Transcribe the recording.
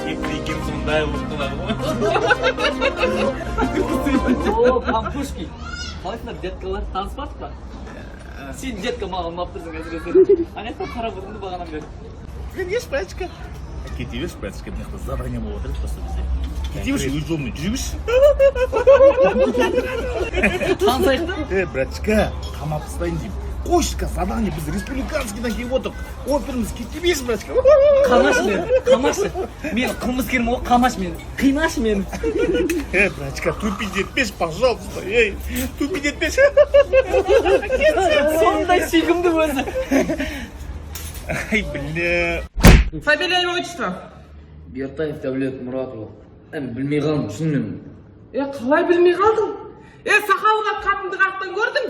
Ептейкен сондай ұқтылар ғой. О, пампушки. Қалайсыңдар, деткалар таныспадық па? Сен детка маған ұнап тұрсың әсіресе. Анетті қара бұзыңды бағанан бері. Конечно, братчика. Кете берші, братчика, мына жақта задание болып отырады просто бізде. Кете берші, өз жолымен жүре берші. Танысайық та? Братчика, қамап тастайын деймін. Қойшыка, задание біз республиканскийдан келіп отырық. Оперіміз кете берші, братчика. Қамашы мені, қамашы. Мен қылмыскерім ғой, қамашы мені. Қимашы мені. Братчика, тупить етпеш, пожалуйста. Ей, тупить етпеш. Сондай сүйкімді өзі. Ай, бля. Фамилия и отчество? Бертаев Дәулет Мұратұлы. Білмей қалдым, шынымен. Қалай білмей қалдың? Сақалға қатынды қақтан көрдің?